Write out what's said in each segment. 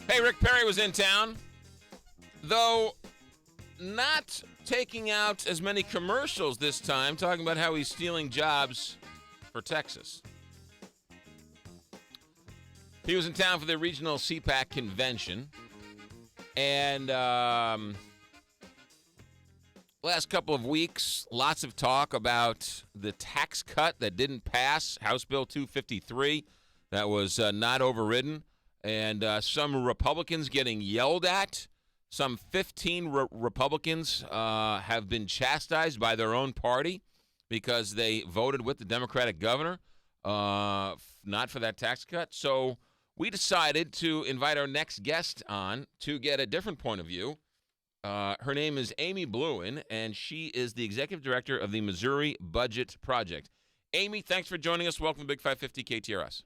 Hey, Rick Perry was in town, though not taking out as many commercials this time, talking about how he's stealing jobs for Texas. He was in town for the regional CPAC convention, and last couple of weeks, lots of talk about the tax cut that didn't pass, House Bill 253, that was not overridden. And some Republicans getting yelled at. Some 15 Republicans have been chastised by their own party because they voted with the Democratic governor, not for that tax cut. So we decided to invite our next guest on to get a different point of view. Her name is Amy Blouin, and she is the executive director of the Missouri Budget Project. Amy, thanks for joining us. Welcome to Big 550 KTRS.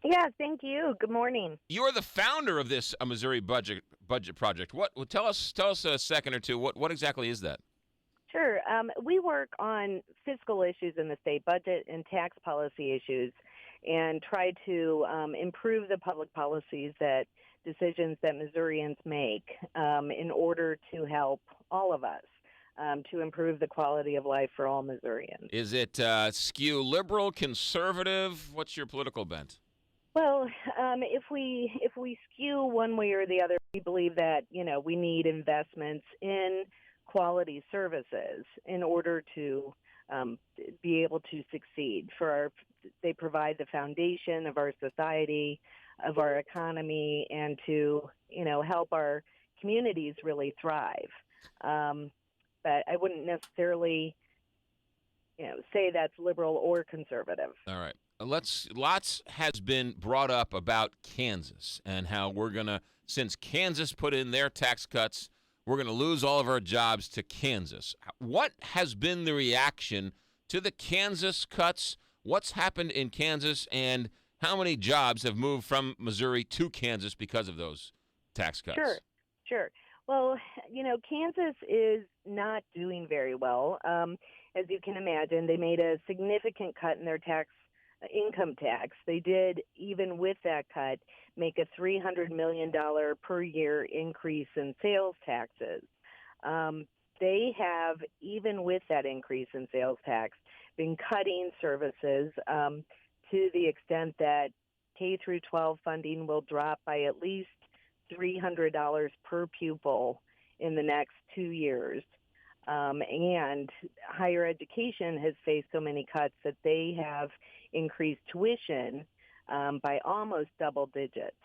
Yeah, thank you. Good morning. You're the founder of this Missouri Budget Project. Tell us a second or two. What exactly is that? Sure. We work on fiscal issues in the state budget and tax policy issues, and try to improve the public policies decisions that Missourians make in order to help all of us to improve the quality of life for all Missourians. Is it skew liberal, conservative? What's your political bent? Well, if we skew one way or the other, we believe that, we need investments in quality services in order to be able to succeed. They provide the foundation of our society, of our economy, and to, help our communities really thrive. But I wouldn't necessarily, say that's liberal or conservative. All right. Lots has been brought up about Kansas and how since Kansas put in their tax cuts, we're going to lose all of our jobs to Kansas. What has been the reaction to the Kansas cuts? What's happened in Kansas, and how many jobs have moved from Missouri to Kansas because of those tax cuts? Sure. Well, Kansas is not doing very well. As you can imagine, they made a significant cut in their income tax. They did, even with that cut, make a $300 million per year increase in sales taxes. They have, even with that increase in sales tax, been cutting services to the extent that K through 12 funding will drop by at least $300 per pupil in the next 2 years. And higher education has faced so many cuts that they have increased tuition by almost double digits.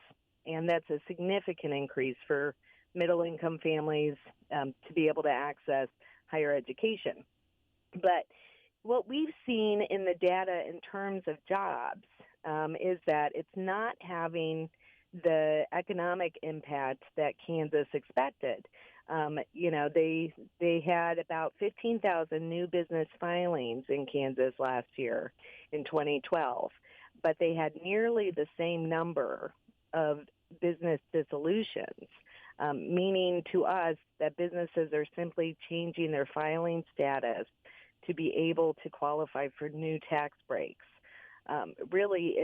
And that's a significant increase for middle-income families to be able to access higher education. But what we've seen in the data in terms of jobs is that it's not having the economic impact that Kansas expected. They had about 15,000 new business filings in Kansas last year in 2012, but they had nearly the same number of business dissolutions, meaning to us that businesses are simply changing their filing status to be able to qualify for new tax breaks. Really,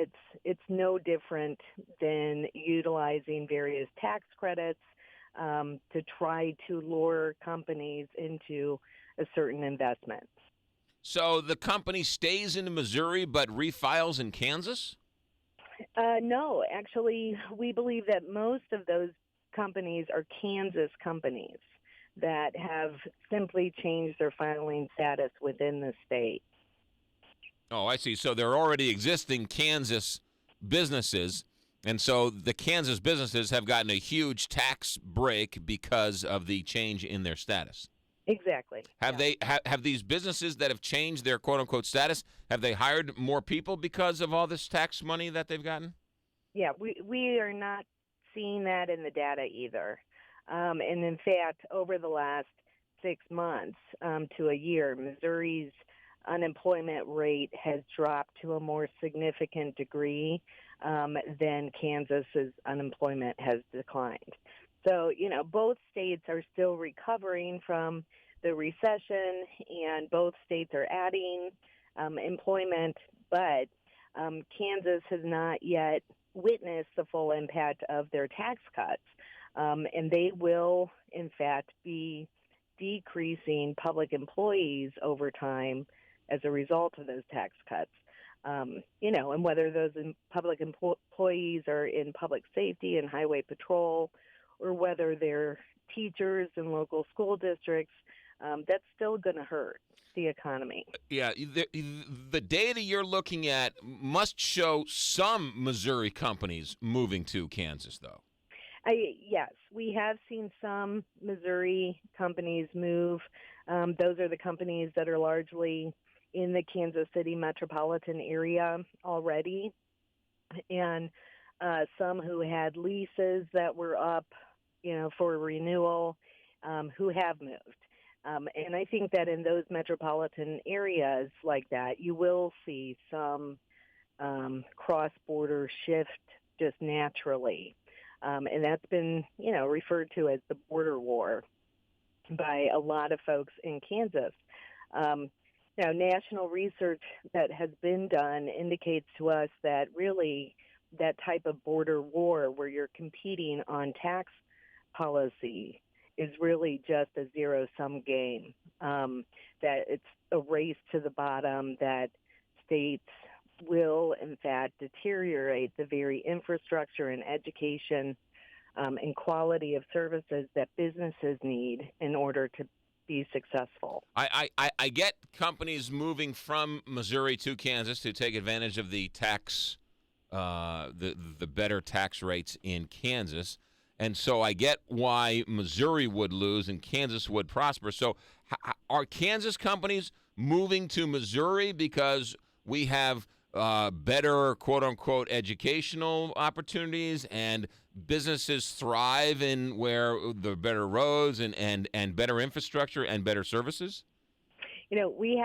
it's no different than utilizing various tax credits to try to lure companies into a certain investment. So the company stays in Missouri but refiles in Kansas? No, actually, we believe that most of those companies are Kansas companies that have simply changed their filing status within the state. Oh, I see. So there are already existing Kansas businesses, and so the Kansas businesses have gotten a huge tax break because of the change in their status. Exactly. Have these businesses that have changed their quote unquote status, have they hired more people because of all this tax money that they've gotten? Yeah, we are not seeing that in the data either. And in fact, over the last 6 months to a year, Missouri's unemployment rate has dropped to a more significant degree than Kansas's unemployment has declined. So, both states are still recovering from the recession, and both states are adding employment, but Kansas has not yet witness the full impact of their tax cuts. And they will, in fact, be decreasing public employees over time as a result of those tax cuts. And whether those public employees are in public safety and highway patrol, or whether they're teachers in local school districts, that's still going to hurt the economy. Yeah, the data you're looking at must show some Missouri companies moving to Kansas, though. Yes, we have seen some Missouri companies move. Those are the companies that are largely in the Kansas City metropolitan area already, and some who had leases that were up, for renewal, who have moved. And I think that in those metropolitan areas like that, you will see some cross-border shift just naturally. And that's been, referred to as the border war by a lot of folks in Kansas. National research that has been done indicates to us that really that type of border war where you're competing on tax policy is really just a zero-sum game, that it's a race to the bottom, that states will, in fact, deteriorate the very infrastructure and education and quality of services that businesses need in order to be successful. I get companies moving from Missouri to Kansas to take advantage of the tax, the better tax rates in Kansas. And so I get why Missouri would lose and Kansas would prosper. So are Kansas companies moving to Missouri because we have better, quote-unquote, educational opportunities and businesses thrive in where the better roads and better infrastructure and better services? We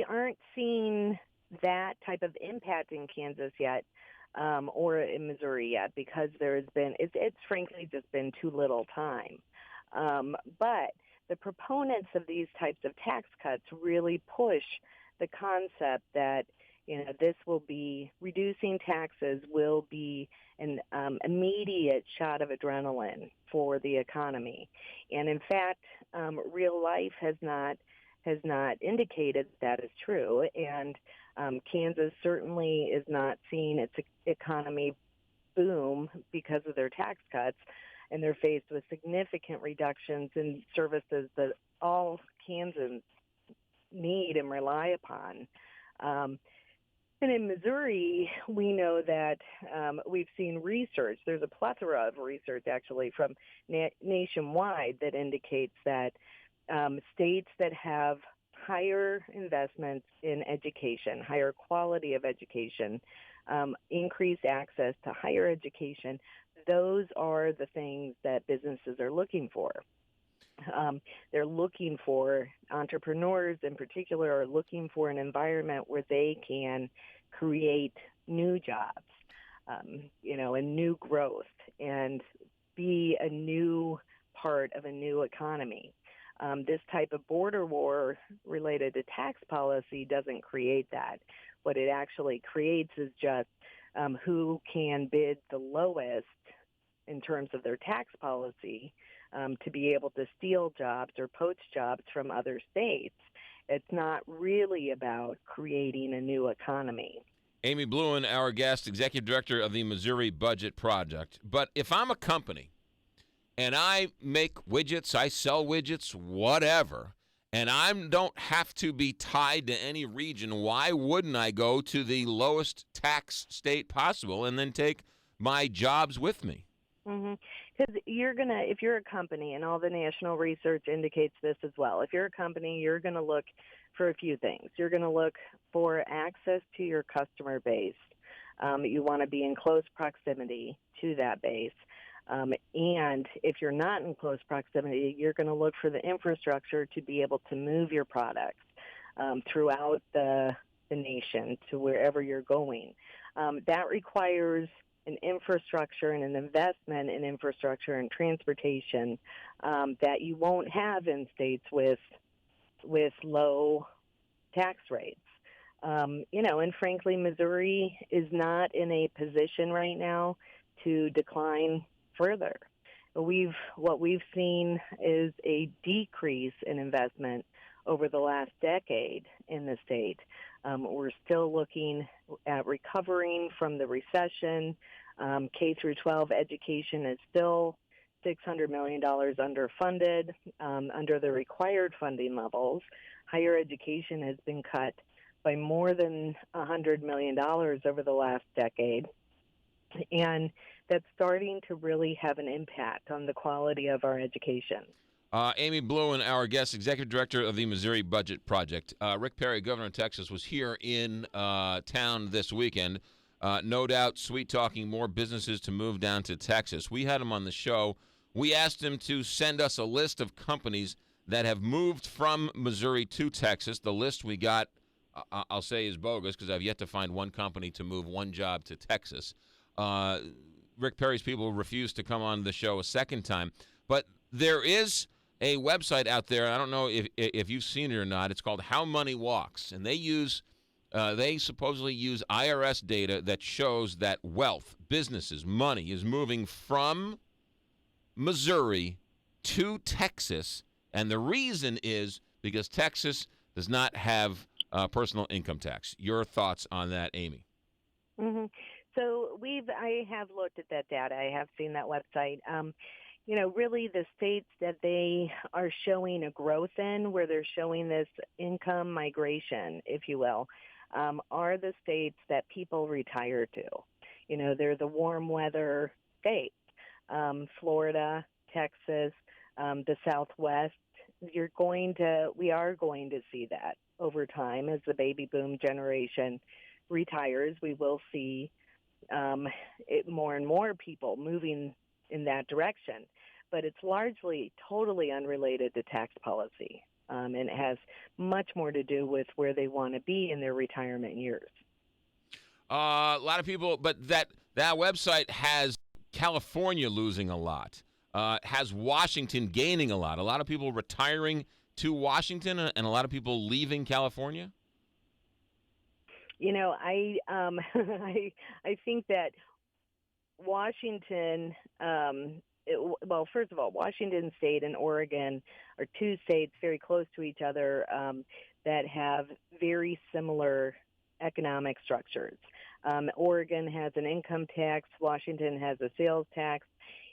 aren't seeing that type of impact in Kansas yet. Or in Missouri yet, because it's frankly just been too little time. But the proponents of these types of tax cuts really push the concept that, this will be, reducing taxes will be an immediate shot of adrenaline for the economy. And in fact, real life has not indicated that is true. And Kansas certainly is not seeing its economy boom because of their tax cuts, and they're faced with significant reductions in services that all Kansans need and rely upon. And in Missouri, we know that we've seen research. There's a plethora of research, actually, from nationwide that indicates that states that have higher investments in education, higher quality of education, increased access to higher education, those are the things that businesses are looking for. They're looking for, entrepreneurs in particular are looking for an environment where they can create new jobs, and new growth, and be a new part of a new economy. This type of border war related to tax policy doesn't create that. What it actually creates is just who can bid the lowest in terms of their tax policy to be able to steal jobs or poach jobs from other states. It's not really about creating a new economy. Amy Blouin, our guest, Executive Director of the Missouri Budget Project. But if I'm a company and I make widgets, I sell widgets, whatever, and I don't have to be tied to any region, why wouldn't I go to the lowest tax state possible and then take my jobs with me? Because if you're a company, and all the national research indicates this as well, if you're a company, you're going to look for a few things. You're going to look for access to your customer base. You want to be in close proximity to that base. And if you're not in close proximity, you're going to look for the infrastructure to be able to move your products throughout the nation to wherever you're going. That requires an infrastructure and an investment in infrastructure and transportation that you won't have in states with low tax rates. And frankly, Missouri is not in a position right now to decline further. What we've seen is a decrease in investment over the last decade in the state. We're still looking at recovering from the recession. K through 12 education is still $600 million underfunded under the required funding levels. Higher education has been cut by more than $100 million over the last decade. And that's starting to really have an impact on the quality of our education. Amy Blouin, our guest, Executive Director of the Missouri Budget Project. Rick Perry, Governor of Texas, was here in town this weekend. No doubt sweet-talking more businesses to move down to Texas. We had him on the show. We asked him to send us a list of companies that have moved from Missouri to Texas. The list we got, I'll say, is bogus because I've yet to find one company to move one job to Texas. Rick Perry's people refused to come on the show a second time. But there is a website out there. I don't know if you've seen it or not. It's called How Money Walks, and they supposedly use IRS data that shows that wealth, businesses, money is moving from Missouri to Texas, and the reason is because Texas does not have personal income tax. Your thoughts on that, Amy? Mm-hmm. So I have looked at that data. I have seen that website. Really the states that they are showing a growth in, where they're showing this income migration, if you will, are the states that people retire to. They're the warm weather states, Florida, Texas, the Southwest. We are going to see that over time as the baby boom generation retires. We will see more and more people moving in that direction. But it's largely totally unrelated to tax policy, and it has much more to do with where they want to be in their retirement years. A lot of people, but that website has California losing a lot, has Washington gaining a lot. A lot of people retiring to Washington, and a lot of people leaving California. I I think that Washington. First of all, Washington State and Oregon are two states very close to each other that have very similar economic structures. Oregon has an income tax. Washington has a sales tax.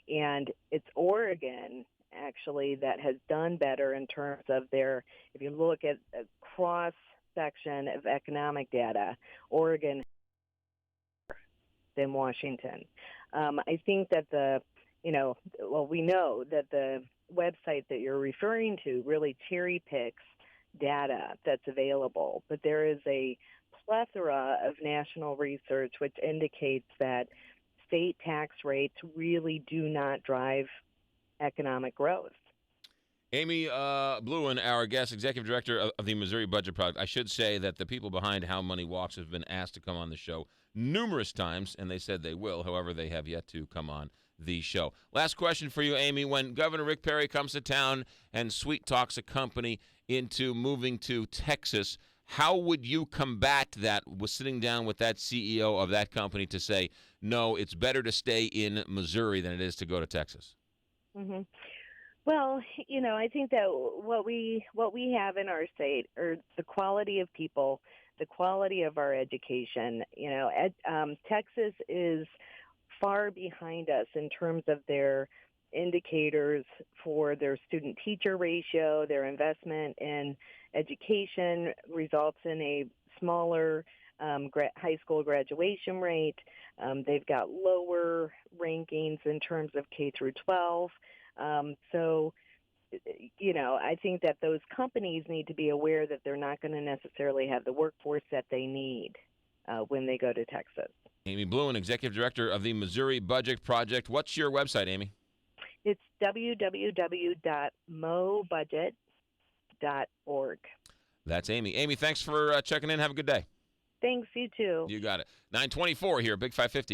And it's Oregon, actually, that has done better in terms of if you look at a cross-section of economic data, Oregon than Washington. I think that we know that the website that you're referring to really cherry picks data that's available, but there is a plethora of national research which indicates that state tax rates really do not drive economic growth. Amy Blouin, our guest, Executive Director of the Missouri Budget Project. I should say that the people behind How Money Walks have been asked to come on the show numerous times, and they said they will. However, they have yet to come on the show. Last question for you, Amy. When Governor Rick Perry comes to town and sweet talks a company into moving to Texas, how would you combat that with sitting down with that CEO of that company to say, no, it's better to stay in Missouri than it is to go to Texas? Mm-hmm. Well, I think that what we have in our state are the quality of people, the quality of our education. Texas is far behind us in terms of their indicators for their student-teacher ratio. Their investment in education results in a smaller high school graduation rate. They've got lower rankings in terms of K through 12. I think that those companies need to be aware that they're not going to necessarily have the workforce that they need when they go to Texas. Amy Blouin, Executive Director of the Missouri Budget Project. What's your website, Amy? It's www.mobudget.org. That's Amy. Amy, thanks for checking in. Have a good day. Thanks, you too. You got it. 9:24 here, Big 550.